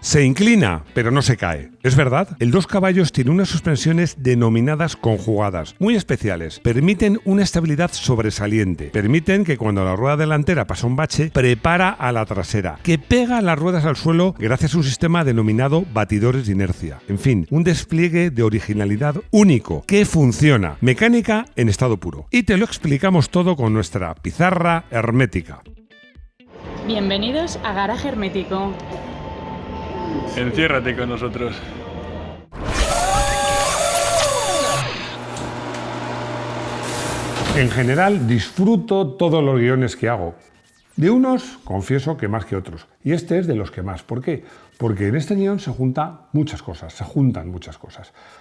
Se inclina, pero no se cae. ¿Es verdad? El 2 caballos tiene unas suspensiones denominadas conjugadas, muy especiales. Permiten una estabilidad sobresaliente. Permiten que cuando la rueda delantera pasa un bache, prepara a la trasera, que pega las ruedas al suelo gracias a un sistema denominado batidores de inercia. En fin, un despliegue de originalidad único, que funciona. Mecánica en estado puro. Y te lo explicamos todo con nuestra pizarra hermética. Bienvenidos a Garaje Hermético. Enciérrate con nosotros. En general, disfruto todos los guiones que hago. De unos, confieso que más que otros. Y este es de los que más. ¿Por qué? Porque en este guión se juntan muchas cosas.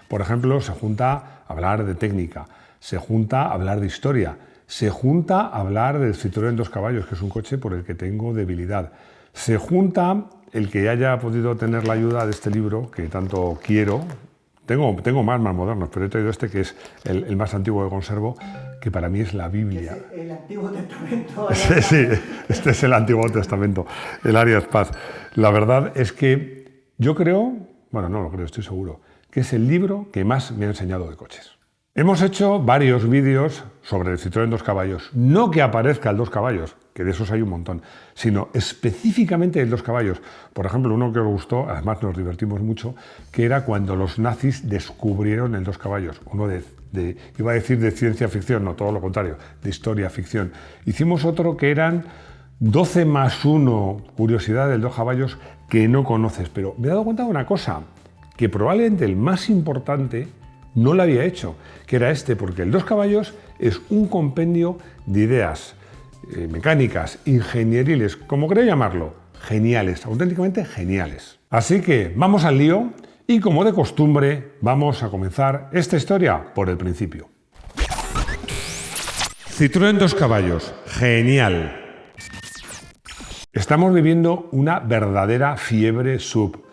Por ejemplo, se junta hablar de técnica, se junta hablar de historia, se junta hablar del Citroën 2 caballos, que es un coche por el que tengo debilidad. Se junta el que haya podido tener la ayuda de este libro que tanto quiero. Tengo más modernos, pero he traído este que es el más antiguo que conservo, que para mí es la Biblia. Es el Antiguo Testamento. Sí, este es el Antiguo Testamento, el Arias Paz. La verdad es que yo creo, bueno, no lo creo, estoy seguro, que es el libro que más me ha enseñado de coches. Hemos hecho varios vídeos sobre el Citroën 2 caballos. No que aparezca el 2 caballos, que de esos hay un montón, sino específicamente el 2 caballos. Por ejemplo, uno que os gustó, además nos divertimos mucho, que era cuando los nazis descubrieron el 2 caballos. Uno iba a decir de ciencia ficción, no, todo lo contrario, de historia ficción. Hicimos otro que eran 12 más 1 curiosidad del 2 caballos que no conoces. Pero me he dado cuenta de una cosa, que probablemente el más importante no lo había hecho, que era este, porque el 2 caballos es un compendio de ideas mecánicas, ingenieriles, como queréis llamarlo, geniales, auténticamente geniales. Así que vamos al lío y, como de costumbre, vamos a comenzar esta historia por el principio. Citroën 2 caballos, genial. Estamos viviendo una verdadera fiebre sub,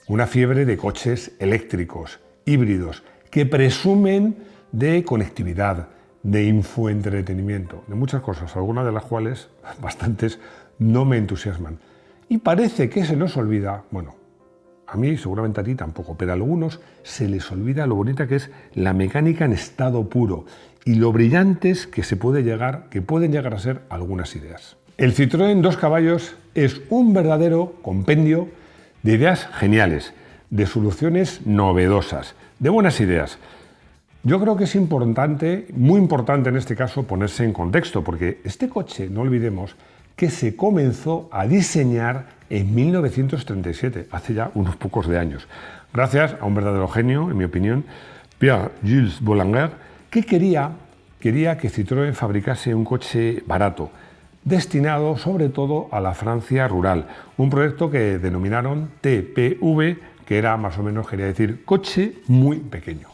una fiebre de coches eléctricos, híbridos, que presumen de conectividad, de infoentretenimiento, de muchas cosas, algunas de las cuales, bastantes, no me entusiasman. Y parece que se nos olvida, bueno, a mí seguramente a ti tampoco, pero a algunos se les olvida lo bonita que es la mecánica en estado puro y lo brillantes que pueden llegar a ser algunas ideas. El Citroën 2 caballos es un verdadero compendio de ideas geniales, de soluciones novedosas, de buenas ideas. Yo creo que es importante, muy importante en este caso, ponerse en contexto, porque este coche, no olvidemos, que se comenzó a diseñar en 1937, hace ya unos pocos de años, gracias a un verdadero genio, en mi opinión, Pierre-Jules Boulanger, que quería que Citroën fabricase un coche barato, destinado sobre todo a la Francia rural, un proyecto que denominaron TPV, que era más o menos, quería decir, coche muy pequeño.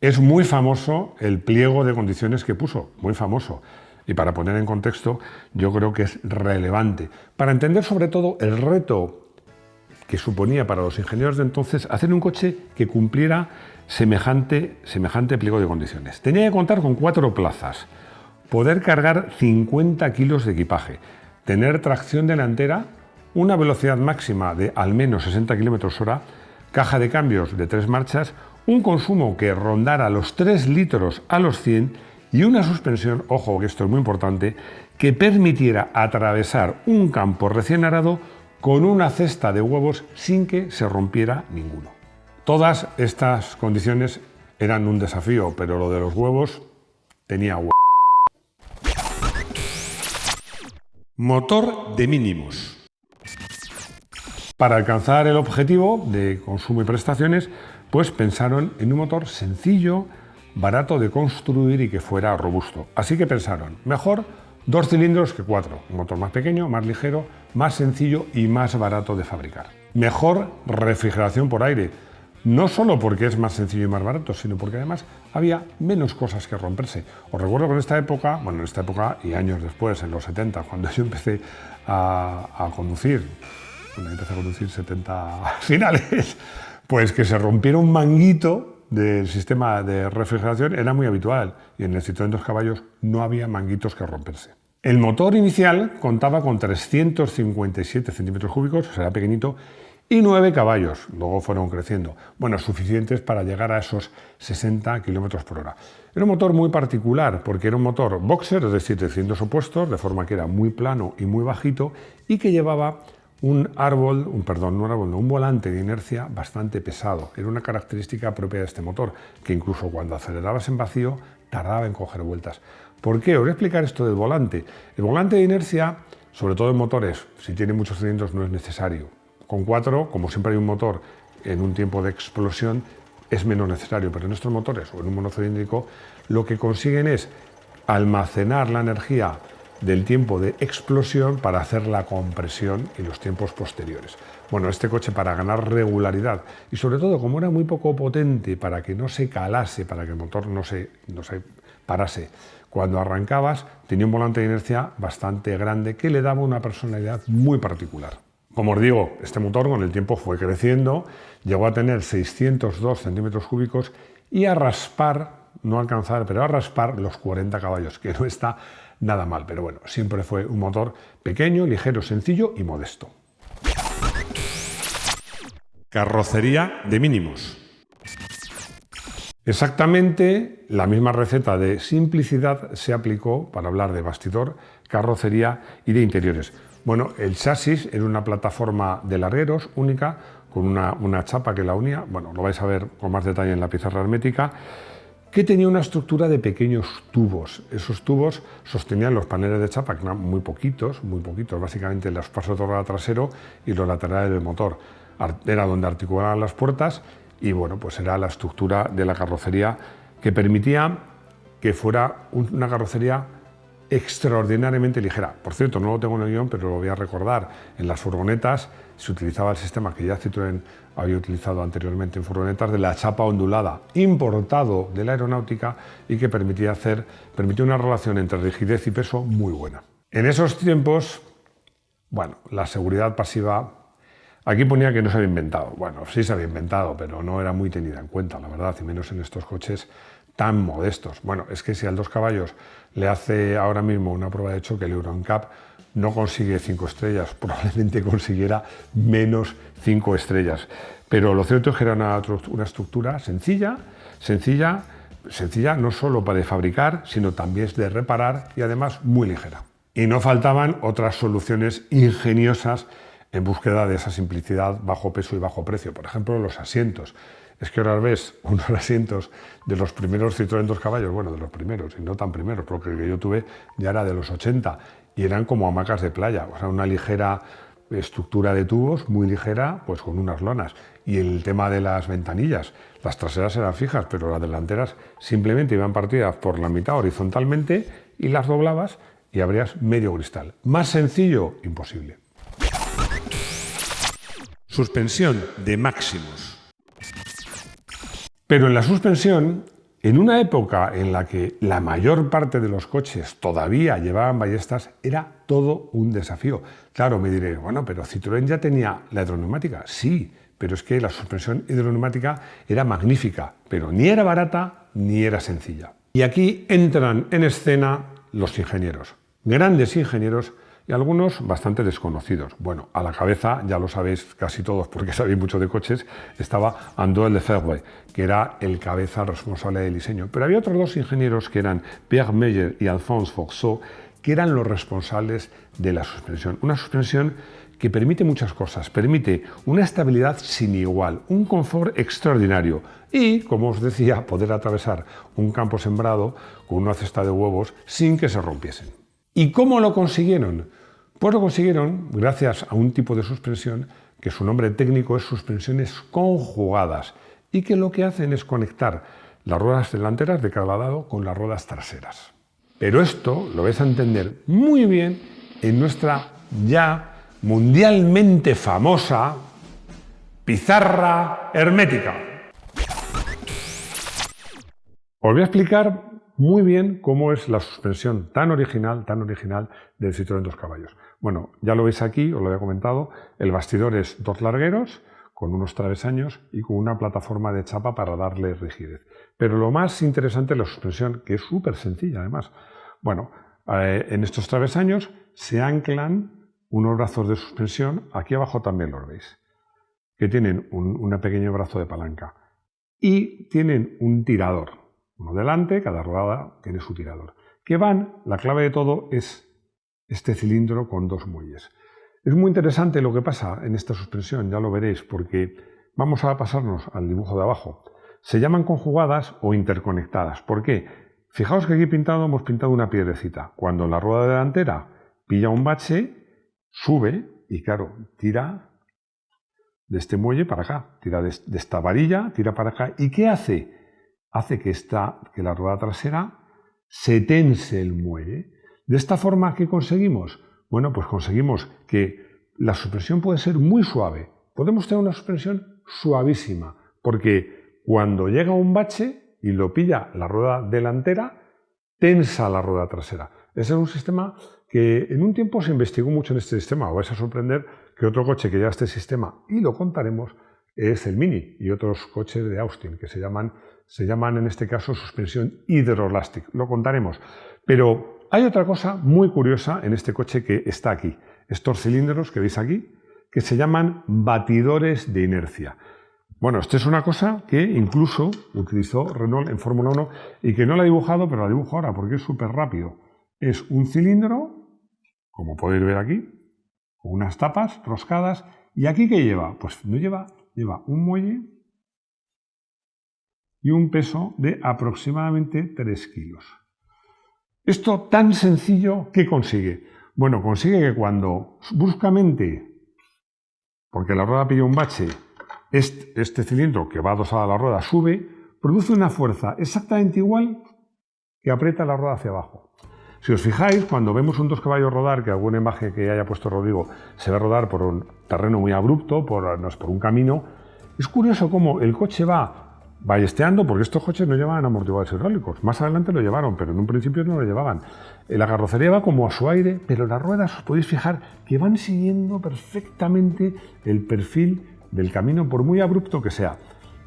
Es muy famoso el pliego de condiciones que puso, muy famoso. Y para poner en contexto, yo creo que es relevante. Para entender sobre todo el reto que suponía para los ingenieros de entonces hacer un coche que cumpliera semejante pliego de condiciones. Tenía que contar con 4 plazas, poder cargar 50 kilos de equipaje, tener tracción delantera, una velocidad máxima de al menos 60 km/h, caja de cambios de 3 marchas, un consumo que rondara los 3 litros a los 100 y una suspensión, ojo que esto es muy importante, que permitiera atravesar un campo recién arado con una cesta de huevos sin que se rompiera ninguno. Todas estas condiciones eran un desafío, pero lo de los huevos tenía huevos. Motor de mínimos. Para alcanzar el objetivo de consumo y prestaciones, pues pensaron en un motor sencillo, barato de construir y que fuera robusto. Así que pensaron, mejor 2 cilindros que 4, un motor más pequeño, más ligero, más sencillo y más barato de fabricar. Mejor refrigeración por aire, no solo porque es más sencillo y más barato, sino porque además había menos cosas que romperse. Os recuerdo que en esta época y años después, en los 70, cuando yo empecé a conducir, empecé a conducir 70 finales, pues que se rompiera un manguito del sistema de refrigeración era muy habitual y en el Citroën 2 caballos no había manguitos que romperse. El motor inicial contaba con 357 centímetros cúbicos, o sea, era pequeñito, y 9 caballos, luego fueron creciendo, bueno, suficientes para llegar a esos 60 km por hora. Era un motor muy particular porque era un motor boxer, es decir, de cilindros opuestos, de forma que era muy plano y muy bajito y que llevaba un volante de inercia bastante pesado. Era una característica propia de este motor, que incluso cuando acelerabas en vacío tardaba en coger vueltas. ¿Por qué? Os voy a explicar esto del volante. El volante de inercia, sobre todo en motores, si tiene muchos cilindros no es necesario. Con 4, como siempre hay un motor en un tiempo de explosión, es menos necesario, pero en estos motores o en un monocilíndrico lo que consiguen es almacenar la energía del tiempo de explosión para hacer la compresión y los tiempos posteriores. Bueno, este coche, para ganar regularidad y sobre todo como era muy poco potente, para que no se calase, para que el motor no se parase, cuando arrancabas tenía un volante de inercia bastante grande que le daba una personalidad muy particular. Como os digo, este motor con el tiempo fue creciendo, llegó a tener 602 centímetros cúbicos y a raspar, no alcanzar, pero a raspar los 40 caballos, que no está nada mal, pero bueno, siempre fue un motor pequeño, ligero, sencillo y modesto. Carrocería de mínimos. Exactamente la misma receta de simplicidad se aplicó para hablar de bastidor, carrocería y de interiores. Bueno, el chasis era una plataforma de largueros única, con una chapa que la unía, bueno, lo vais a ver con más detalle en la pizarra hermética, que tenía una estructura de pequeños tubos. Esos tubos sostenían los paneles de chapa, que eran muy poquitos, básicamente los pasos de rueda trasero y los laterales del motor. Era donde articulaban las puertas y bueno, pues era la estructura de la carrocería que permitía que fuera una carrocería extraordinariamente ligera. Por cierto, no lo tengo en el guión, pero lo voy a recordar. En las furgonetas se utilizaba el sistema que ya Citroën había utilizado anteriormente en furgonetas de la chapa ondulada, importado de la aeronáutica y que permitía una relación entre rigidez y peso muy buena. En esos tiempos, bueno, la seguridad pasiva, aquí ponía que no se había inventado. Bueno, sí se había inventado, pero no era muy tenida en cuenta, la verdad, y menos en estos coches tan modestos. Bueno, es que si al 2 caballos le hace ahora mismo una prueba de choque el Euro NCAP, no consigue 5 estrellas, probablemente consiguiera menos 5 estrellas. Pero lo cierto es que era una estructura sencilla no solo para fabricar, sino también de reparar y además muy ligera. Y no faltaban otras soluciones ingeniosas en búsqueda de esa simplicidad, bajo peso y bajo precio. Por ejemplo, los asientos. Es que ahora ves unos asientos de los primeros Citroën 2 caballos, bueno, de los primeros y no tan primeros, porque el que yo tuve ya era de los 80 y eran como hamacas de playa, o sea, una ligera estructura de tubos, muy ligera, pues con unas lonas. Y el tema de las ventanillas, las traseras eran fijas, pero las delanteras simplemente iban partidas por la mitad horizontalmente y las doblabas y abrías medio cristal. Más sencillo, imposible. Suspensión de máximos. Pero en la suspensión, en una época en la que la mayor parte de los coches todavía llevaban ballestas, era todo un desafío. Claro, me diré, bueno, pero Citroën ya tenía la hidroneumática. Sí, pero es que la suspensión hidroneumática era magnífica, pero ni era barata ni era sencilla. Y aquí entran en escena los ingenieros, grandes ingenieros y algunos bastante desconocidos. Bueno, a la cabeza, ya lo sabéis casi todos porque sabéis mucho de coches, estaba André Lefebvre, que era el cabeza responsable del diseño. Pero había otros dos ingenieros que eran Pierre Meyer y Alphonse Forceau, que eran los responsables de la suspensión. Una suspensión que permite muchas cosas. Permite una estabilidad sin igual, un confort extraordinario y, como os decía, poder atravesar un campo sembrado con una cesta de huevos sin que se rompiesen. ¿Y cómo lo consiguieron? Pues lo consiguieron gracias a un tipo de suspensión que su nombre técnico es suspensiones conjugadas y que lo que hacen es conectar las ruedas delanteras de cada lado con las ruedas traseras. Pero esto lo vais a entender muy bien en nuestra ya mundialmente famosa pizarra hermética. Os voy a explicar muy bien cómo es la suspensión tan original del Citroën 2 caballos. Bueno, ya lo veis aquí, os lo había comentado, el bastidor es dos largueros con unos travesaños y con una plataforma de chapa para darle rigidez. Pero lo más interesante es la suspensión, que es súper sencilla además. Bueno, en estos travesaños se anclan unos brazos de suspensión, aquí abajo también los veis. que tienen un pequeño brazo de palanca y tienen un tirador. Uno delante, cada rodada tiene su tirador. La clave de todo es este cilindro con 2 muelles. Es muy interesante lo que pasa en esta suspensión, ya lo veréis, porque vamos a pasarnos al dibujo de abajo. Se llaman conjugadas o interconectadas. ¿Por qué? Fijaos que aquí hemos pintado una piedrecita. Cuando la rueda delantera pilla un bache, sube y claro, tira de este muelle para acá, tira de esta varilla, tira para acá. ¿Y qué hace? Hace que la rueda trasera se tense el muelle. De esta forma, ¿qué conseguimos? Bueno, pues conseguimos que la suspensión puede ser muy suave. Podemos tener una suspensión suavísima, porque cuando llega un bache y lo pilla la rueda delantera, tensa la rueda trasera. Ese es un sistema que en un tiempo se investigó mucho en este sistema. Os vais a sorprender que otro coche que lleva este sistema, y lo contaremos, es el Mini y otros coches de Austin, que se llaman en este caso suspensión hidroelástica. Lo contaremos. Pero hay otra cosa muy curiosa en este coche que está aquí. Estos cilindros que veis aquí, que se llaman batidores de inercia. Bueno, esto es una cosa que incluso utilizó Renault en Fórmula 1 y que no la he dibujado, pero la dibujo ahora porque es súper rápido. Es un cilindro, como podéis ver aquí, con unas tapas roscadas. ¿Y aquí qué lleva? Pues no lleva un muelle y un peso de aproximadamente 3 kilos. Esto tan sencillo, ¿qué consigue? Bueno, consigue que cuando bruscamente, porque la rueda pilla un bache, este cilindro que va adosado a la rueda sube, produce una fuerza exactamente igual que aprieta la rueda hacia abajo. Si os fijáis, cuando vemos un 2 caballos rodar, que alguna imagen que haya puesto Rodrigo se ve rodar por un terreno muy abrupto, por un camino, es curioso cómo el coche va ballesteando, porque estos coches no llevaban amortiguadores hidráulicos. Más adelante lo llevaron, pero en un principio no lo llevaban. La carrocería va como a su aire, pero las ruedas os podéis fijar que van siguiendo perfectamente el perfil del camino, por muy abrupto que sea.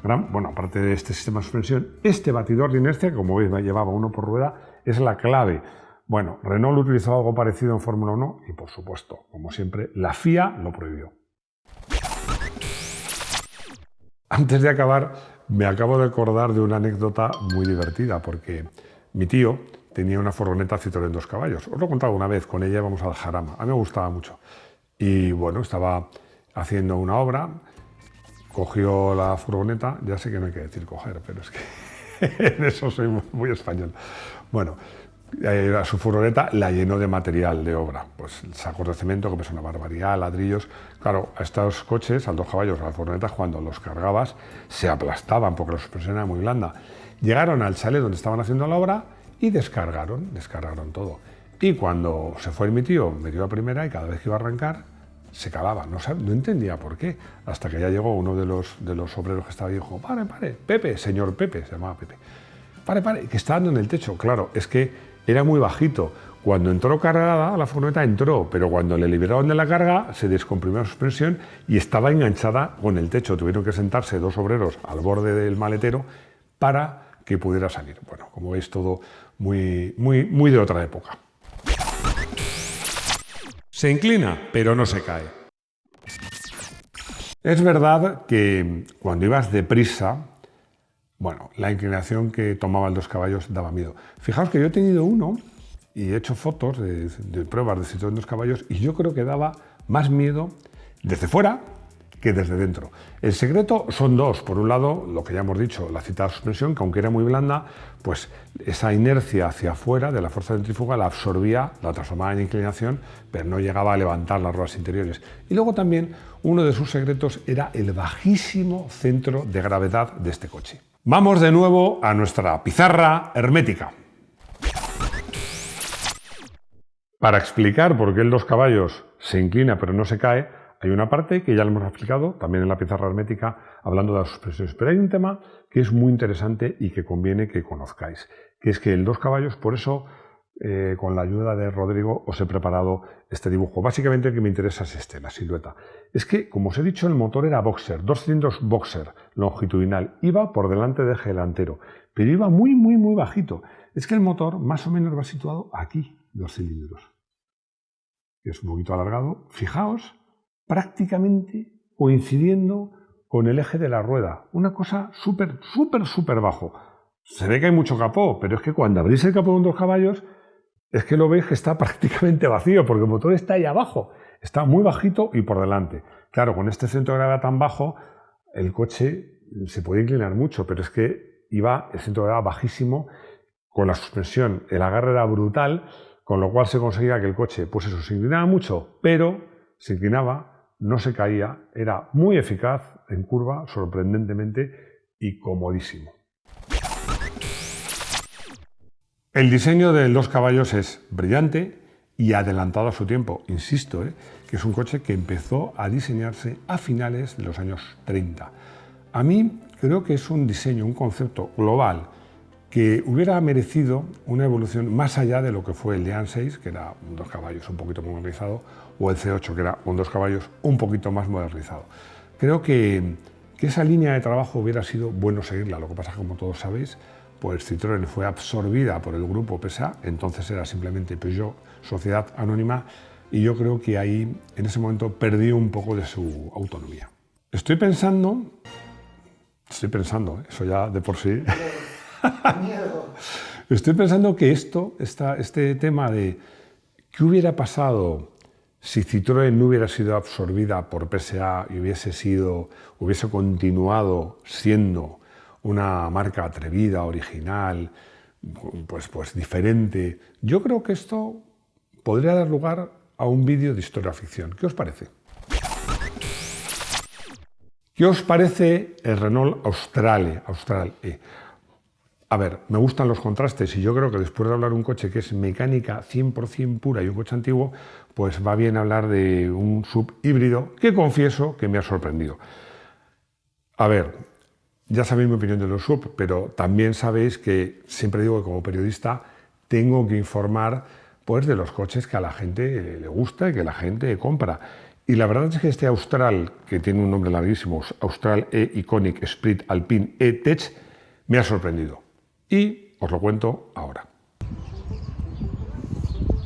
Bueno, aparte de este sistema de suspensión, este batidor de inercia, que como veis llevaba uno por rueda, es la clave. Bueno, Renault utilizó algo parecido en Fórmula 1 y, por supuesto, como siempre, la FIA lo prohibió. Antes de acabar, me acabo de acordar de una anécdota muy divertida, porque mi tío tenía una furgoneta Citroën 2 caballos. Os lo he contado una vez, con ella íbamos al Jarama. A mí me gustaba mucho. Y bueno, estaba haciendo una obra, cogió la furgoneta, ya sé que no hay que decir coger, pero es que en eso soy muy español. Bueno, a su furgoneta la llenó de material de obra, pues sacos de cemento que pesa una barbaridad, ladrillos. Claro, a estos coches, al 2 caballos, a las furgonetas, cuando los cargabas se aplastaban porque la suspensión era muy blanda. Llegaron al chalet donde estaban haciendo la obra y descargaron todo. Y cuando se fue mi tío, metió la primera y cada vez que iba a arrancar se calaba, no entendía por qué, hasta que ya llegó uno de los obreros que estaba ahí y dijo: pare, Pepe, señor Pepe, se llamaba Pepe, pare, que está dando en el techo. Claro, es que era muy bajito. Cuando entró cargada, la furgoneta entró, pero cuando le liberaron de la carga, se descomprimió la suspensión y estaba enganchada con el techo. Tuvieron que sentarse 2 obreros al borde del maletero para que pudiera salir. Bueno, como veis, todo muy de otra época. Se inclina, pero no se cae. Es verdad que cuando ibas deprisa, bueno, la inclinación que tomaba el 2 caballos daba miedo. Fijaos que yo he tenido uno y he hecho fotos de pruebas de Citroën 2 caballos y yo creo que daba más miedo desde fuera que desde dentro. El secreto son 2. Por un lado, lo que ya hemos dicho, la citada suspensión, que aunque era muy blanda, pues esa inercia hacia afuera de la fuerza centrífuga la absorbía, la transformaba en inclinación, pero no llegaba a levantar las ruedas interiores. Y luego también, uno de sus secretos era el bajísimo centro de gravedad de este coche. Vamos de nuevo a nuestra pizarra hermética. Para explicar por qué el 2 caballos se inclina pero no se cae, hay una parte que ya lo hemos explicado, también en la pizarra hermética, hablando de las suspensiones. Pero hay un tema que es muy interesante y que conviene que conozcáis, que es que el 2 caballos, por eso, con la ayuda de Rodrigo, os he preparado este dibujo. Básicamente el que me interesa es la silueta. Es que, como os he dicho, el motor era boxer, 2 cilindros boxer, longitudinal. Iba por delante del eje delantero, pero iba muy bajito. Es que el motor más o menos va situado aquí, 2 cilindros. Que es un poquito alargado. Fijaos, prácticamente coincidiendo con el eje de la rueda. Una cosa súper bajo. Se ve que hay mucho capó, pero es que cuando abrís el capó de un 2 caballos, es que lo veis que está prácticamente vacío, porque el motor está ahí abajo. Está muy bajito y por delante. Claro, con este centro de gravedad tan bajo, el coche se puede inclinar mucho, pero es que iba el centro de gravedad bajísimo, con la suspensión, el agarre era brutal, con lo cual se conseguía que el coche, pues eso, se inclinaba mucho, pero se inclinaba, no se caía, era muy eficaz en curva, sorprendentemente, y comodísimo. El diseño del 2 caballos es brillante y adelantado a su tiempo. Insisto, que es un coche que empezó a diseñarse a finales de los años 30. A mí creo que es un diseño, un concepto global que hubiera merecido una evolución más allá de lo que fue el Lean 6, que era un 2 caballos un poquito modernizado, o el C8, que era un 2 caballos un poquito más modernizado. Creo que esa línea de trabajo hubiera sido bueno seguirla. Lo que pasa es que, como todos sabéis, pues Citroën fue absorbida por el grupo PSA, entonces era simplemente Peugeot, sociedad anónima, y yo creo que ahí, en ese momento, perdió un poco de su autonomía. Estoy pensando, eso ya de por sí, estoy pensando que este tema de qué hubiera pasado si Citroën no hubiera sido absorbida por PSA y hubiese continuado siendo una marca atrevida, original, pues diferente. Yo creo que esto podría dar lugar a un vídeo de historia ficción. ¿Qué os parece? ¿Qué os parece el Renault Austral E? A ver, me gustan los contrastes y yo creo que después de hablar de un coche que es mecánica 100% pura y un coche antiguo, pues va bien hablar de un sub híbrido que confieso que me ha sorprendido. A ver, ya sabéis mi opinión de los sub, pero también sabéis que siempre digo que como periodista tengo que informar pues, de los coches que a la gente le gusta y que la gente compra. Y la verdad es que este Austral, que tiene un nombre larguísimo, Austral E Iconic Split Alpine E-Tech, me ha sorprendido. Y os lo cuento ahora.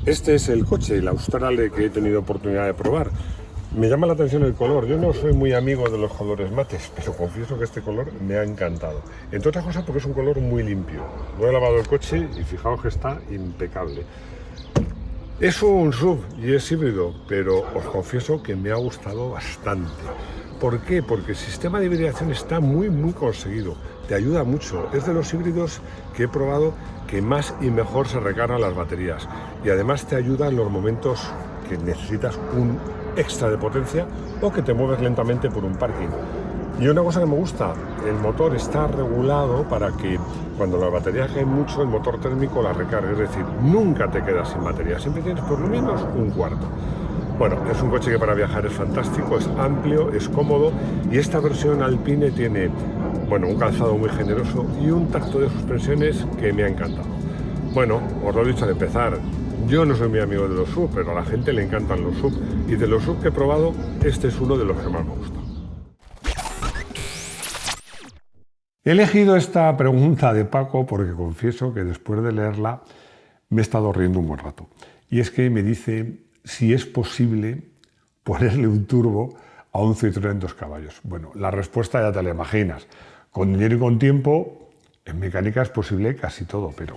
Este es el coche, el Austral E, que he tenido oportunidad de probar. Me llama la atención el color. Yo no soy muy amigo de los colores mates, pero confieso que este color me ha encantado. Entre otras cosas porque es un color muy limpio. No he lavado el coche y fijaos que está impecable. Es un SUV y es híbrido, pero os confieso que me ha gustado bastante. ¿Por qué? Porque el sistema de hibridación está muy conseguido. Te ayuda mucho. Es de los híbridos que he probado que más y mejor se recargan las baterías. Y además te ayuda en los momentos que necesitas un extra de potencia o que te mueves lentamente por un parking. Y una cosa que me gusta, el motor está regulado para que cuando la batería cae mucho, el motor térmico la recargue. Es decir, nunca te quedas sin batería. Siempre tienes por lo menos un cuarto. Bueno, es un coche que para viajar es fantástico, es amplio, es cómodo y esta versión Alpine tiene, bueno, un calzado muy generoso y un tacto de suspensiones que me ha encantado. Bueno, os lo he dicho al empezar, yo no soy muy amigo de los SUV, pero a la gente le encantan los SUV y de los SUV que he probado, este es uno de los que más me gusta. He elegido esta pregunta de Paco porque confieso que después de leerla me he estado riendo un buen rato. Y es que me dice si es posible ponerle un turbo a un Citroën 2 caballos. Bueno, la respuesta ya te la imaginas. Con dinero y con tiempo, en mecánica es posible casi todo, pero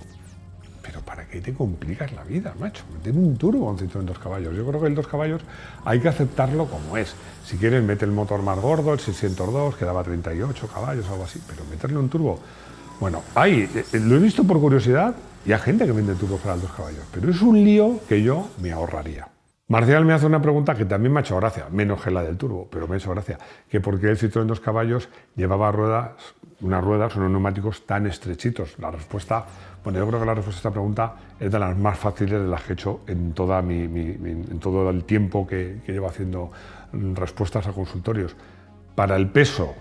¿para qué te complicas la vida, macho? Meter un turbo a un Citroën 2 caballos. Yo creo que el 2 caballos hay que aceptarlo como es. Si quieres, mete el motor más gordo, el 602, que daba 38 caballos o algo así, pero meterle un turbo... Bueno, lo he visto por curiosidad y hay gente que vende turbos para el 2 caballos, pero es un lío que yo me ahorraría. Marcial me hace una pregunta que también me ha hecho gracia, menos que la del turbo, pero me ha hecho gracia, que por qué el Citroën 2 caballos llevaba unos neumáticos tan estrechitos. La respuesta, bueno, yo creo que la respuesta a esta pregunta es de las más fáciles de las que he hecho en todo el tiempo que llevo haciendo respuestas a consultorios. Para el peso,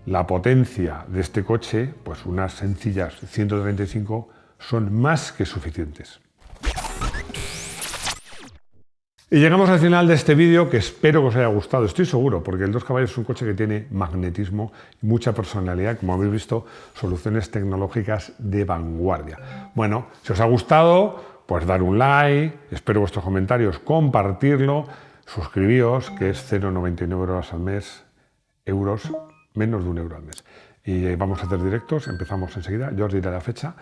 la potencia de este coche, pues unas sencillas 135 son más que suficientes. Y llegamos al final de este vídeo que espero que os haya gustado, estoy seguro, porque el 2 caballos es un coche que tiene magnetismo y mucha personalidad, como habéis visto, soluciones tecnológicas de vanguardia. Bueno, si os ha gustado, pues dar un like, espero vuestros comentarios, compartirlo, suscribíos, que es 0,99 € al mes, menos de €1 al mes. Y vamos a hacer directos, empezamos enseguida, yo os diré la fecha.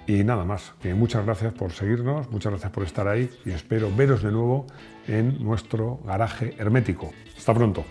Y nada más, que muchas gracias por seguirnos, muchas gracias por estar ahí y espero veros de nuevo en nuestro garaje hermético. Hasta pronto.